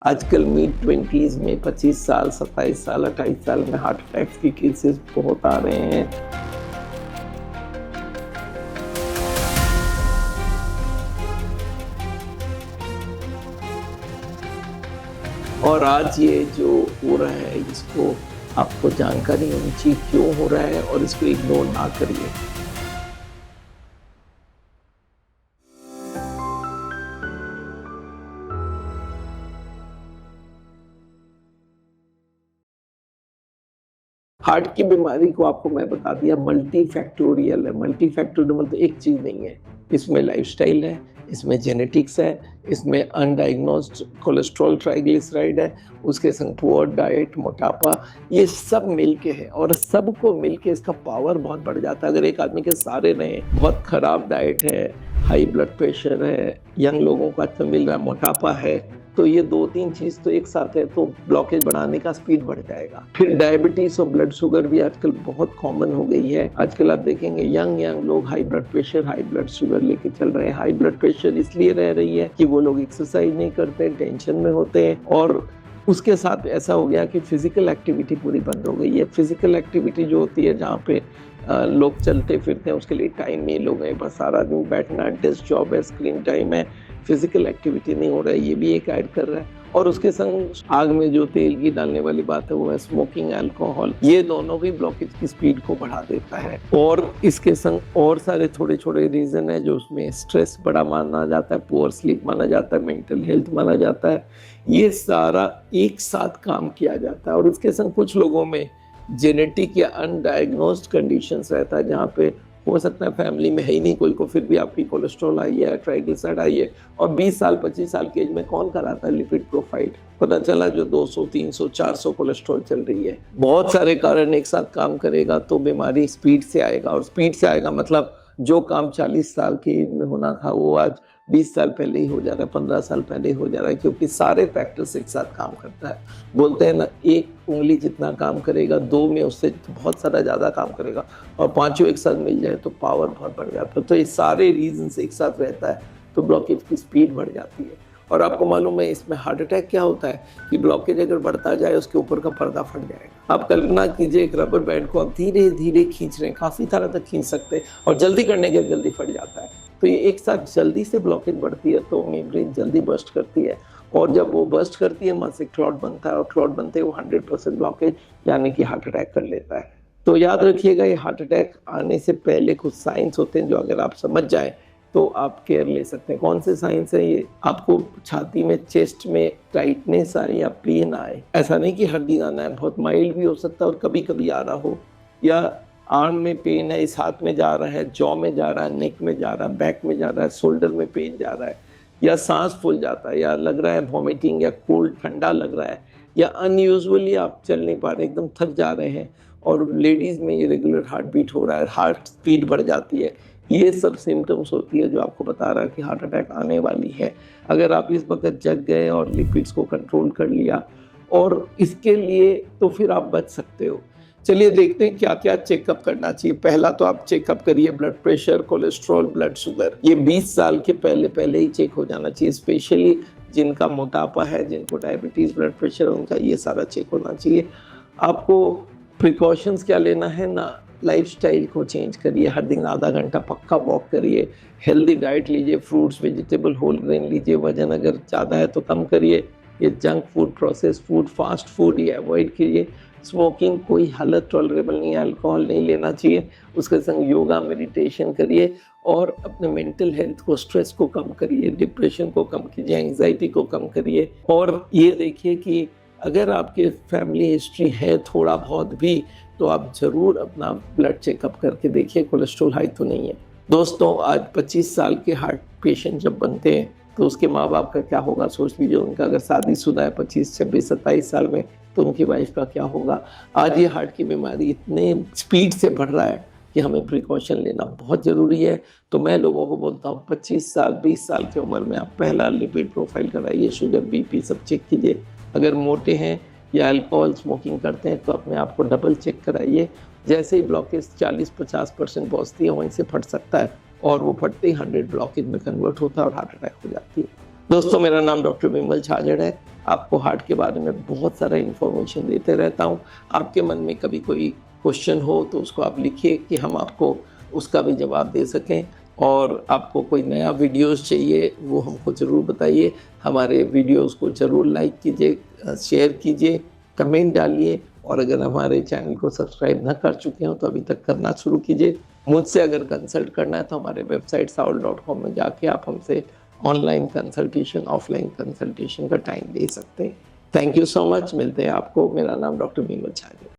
आजकल mid 20s में 25 साल, 27 साल, 28 साल में हार्ट अटैक्स के केसेस बहुत आ रहे हैं। और आज ये जो हो रहा है इसको आपको जानकारी होनी चाहिए क्यों हो रहा है और इसको इग्नोर ना करिए। हार्ट की बीमारी को आपको मैं बता दिया मल्टी फैक्टोरियल है। मल्टी फैक्टोरियल मतलब एक चीज़ नहीं है, इसमें लाइफस्टाइल है, इसमें जेनेटिक्स है, इसमें अनडायग्नोस्ड कोलेस्ट्रॉल ट्राइग्लिसराइड है, उसके संग पुअर डाइट, मोटापा, ये सब मिलके है और सबको मिलके इसका पावर बहुत बढ़ जाता है। अगर एक आदमी के सारे रहे, बहुत ख़राब डाइट है, हाई ब्लड प्रेशर है, यंग लोगों का अच्छा मिल रहा है, मोटापा है, तो ये 2-3 चीज़ तो एक साथ है तो ब्लॉकेज बढ़ाने का स्पीड बढ़ जाएगा। फिर डायबिटीज़ और ब्लड शुगर भी आजकल बहुत कॉमन हो गई है। आजकल आप देखेंगे यंग लोग high blood pressure, high blood sugar लेके चल रहे हैं। हाई ब्लड प्रेशर इसलिए रह रही है कि वो लोग एक्सरसाइज नहीं करते, टेंशन में होते हैं और उसके साथ ऐसा हो गया कि फिजिकल एक्टिविटी पूरी बंद हो गई है। फिजिकल एक्टिविटी जो होती है जहाँ पे लोग चलते फिरते हैं उसके लिए टाइम नहीं, लोग हैं बस सारा दिन बैठना, डेस्क जॉब है, स्क्रीन टाइम है, फिजिकल एक्टिविटी नहीं हो रहा है, ये भी एक ऐड कर रहा है। और उसके संग आग में जो तेल की डालने वाली बात है वो है स्मोकिंग, अल्कोहल, ये दोनों भी ब्लॉकेज की स्पीड को बढ़ा देता है। और इसके संग और सारे छोटे छोटे रीजन है जो उसमें स्ट्रेस बड़ा माना जाता है, पुअर स्लीप माना जाता है, मेंटल हेल्थ माना जाता है, ये सारा एक साथ काम किया जाता है। और उसके संग कुछ लोगों में जेनेटिक या अनडायग्नोस्ड कंडीशंस रहता है जहाँ पे हो सकता है फैमिली में है ही नहीं कोई को, फिर भी आपकी कोलेस्ट्रॉल आई है, ट्राइग्लिसराइड आई है। और 20 साल 25 साल की एज में कौन कराता है लिपिड प्रोफाइल? पता चला जो 200 300 400 कोलेस्ट्रॉल चल रही है। बहुत सारे कारण एक साथ काम करेगा तो बीमारी स्पीड से आएगा। और स्पीड से आएगा मतलब जो काम 40 साल की एज में होना था वो आज 20 साल पहले ही हो जा रहा है, 15 साल पहले ही हो जा रहा है, क्योंकि सारे फैक्टर्स एक साथ काम करता है। बोलते हैं ना, एक उंगली जितना काम करेगा, दो में उससे बहुत सारा ज़्यादा काम करेगा, और पांचों एक साथ मिल जाए तो पावर बहुत बढ़ जाता है। तो ये सारे रीजंस एक साथ रहता है तो ब्लॉकेज की स्पीड बढ़ जाती है। और आपको मालूम है इसमें हार्ट अटैक क्या होता है कि ब्लॉकेज अगर बढ़ता जाए उसके ऊपर का पर्दा फट जाएगा। आप कल्पना कीजिए एक रबर बैंड को आप धीरे धीरे खींच रहे हैं, काफ़ी तरह तक खींच सकते हैं और जल्दी करने के जल्दी फट जाता है। तो ये एक साथ जल्दी से ब्लॉकेज बढ़ती है तो मेम्ब्रेन जल्दी बर्स्ट करती है, और जब वो बर्स्ट करती है मासिक क्लॉट बनता है, और क्लॉट बनते वो 100% ब्लॉकेज यानी कि हार्ट अटैक कर लेता है। तो याद रखिएगा ये हार्ट अटैक आने से पहले कुछ साइंस होते हैं जो अगर आप समझ जाएं तो आप केयर ले सकते हैं। कौन से साइंस है ये? आपको छाती में, चेस्ट में टाइटनेस आए या पेन आए, ऐसा नहीं कि हर दिन आना है, बहुत माइल्ड भी हो सकता है और कभी कभी आ रहा हो, या आर्म में पेन है, इस हाथ में जा रहा है, जॉ में जा रहा है, नेक में जा रहा है, बैक में जा रहा है, शोल्डर में पेन जा रहा है, या सांस फूल जाता है, या लग रहा है वॉमिटिंग या कोल्ड ठंडा लग रहा है, या अनयूजुअली आप चल नहीं पा रहे, एकदम थक जा रहे हैं, और लेडीज़ में ये रेगुलर हार्ट बीट हो रहा है, हार्ट स्पीड बढ़ जाती है, ये सब सिम्टम्स होती है जो आपको बता रहा है कि हार्ट अटैक आने वाली है। अगर आप इस वक्त जग गए और लिपिड्स को कंट्रोल कर लिया और इसके लिए, तो फिर आप बच सकते हो। चलिए देखते हैं क्या क्या चेकअप करना चाहिए। पहला तो आप चेकअप करिए blood pressure, cholesterol, blood sugar, ये 20 साल के पहले ही चेक हो जाना चाहिए। स्पेशली जिनका मोटापा है, जिनको डायबिटीज़, ब्लड प्रेशर, उनका ये सारा चेक होना चाहिए। आपको प्रिकॉशंस क्या लेना है ना, लाइफस्टाइल को चेंज करिए, हर दिन आधा घंटा पक्का वॉक करिए, हेल्दी डाइट लीजिए, फ्रूट्स, वेजिटेबल, होल ग्रेन लीजिए, वजन अगर ज़्यादा है तो कम करिए, ये junk food, processed food, fast food ये अवॉइड कीजिए। स्मोकिंग कोई हालत टॉलरेबल नहीं है, अल्कोहल नहीं लेना चाहिए। उसके संग योगा, मेडिटेशन करिए और अपने मेंटल हेल्थ को, स्ट्रेस को कम करिए, डिप्रेशन को कम कीजिए, एंग्जाइटी को कम करिए। और ये देखिए कि अगर आपके फैमिली हिस्ट्री है थोड़ा बहुत भी तो आप ज़रूर अपना ब्लड चेकअप करके देखिए कोलेस्ट्रॉल हाई तो नहीं है। दोस्तों, आज 25 साल के हार्ट पेशेंट जब बनते हैं तो उसके माँ बाप का क्या होगा सोच लीजिए। उनका अगर शादीशुदा है 25, 26, 27 साल में तो उनकी वाइफ का क्या होगा। आज ये हार्ट की बीमारी इतने स्पीड से बढ़ रहा है कि हमें प्रिकॉशन लेना बहुत ज़रूरी है। तो मैं लोगों को बोलता हूँ 25 साल 20 साल की उम्र में आप पहला लिपिड प्रोफाइल कराइए, शुगर, बीपी सब चेक कीजिए। अगर मोटे हैं या अल्कोहल स्मोकिंग करते हैं तो अपने आप को डबल चेक कराइए। जैसे ही ब्लॉकेज 40-50% पहुँचती है वहीं से फट सकता है, और वो फटते ही 100 ब्लॉकेज में कन्वर्ट होता है और हार्ट अटैक हो जाती है। दोस्तों, मेरा नाम डॉक्टर विमल छाजड़ है। आपको हार्ट के बारे में बहुत सारा इन्फॉर्मेशन देते रहता हूँ। आपके मन में कभी कोई क्वेश्चन हो तो उसको आप लिखिए कि हम आपको उसका भी जवाब दे सकें। और आपको कोई नया वीडियोस चाहिए वो हमको ज़रूर बताइए। हमारे वीडियोस को ज़रूर लाइक कीजिए, शेयर कीजिए, कमेंट डालिए। और अगर हमारे चैनल को सब्सक्राइब ना कर चुके हो तो अभी तक करना शुरू कीजिए। मुझसे अगर कंसल्ट करना है तो हमारे वेबसाइट saul.com में जाके आप हमसे ऑनलाइन कंसल्टेशन, ऑफलाइन कंसल्टेशन का टाइम दे सकते हैं। Thank you so much. मिलते हैं आपको। मेरा नाम डॉक्टर विमल छाजड़।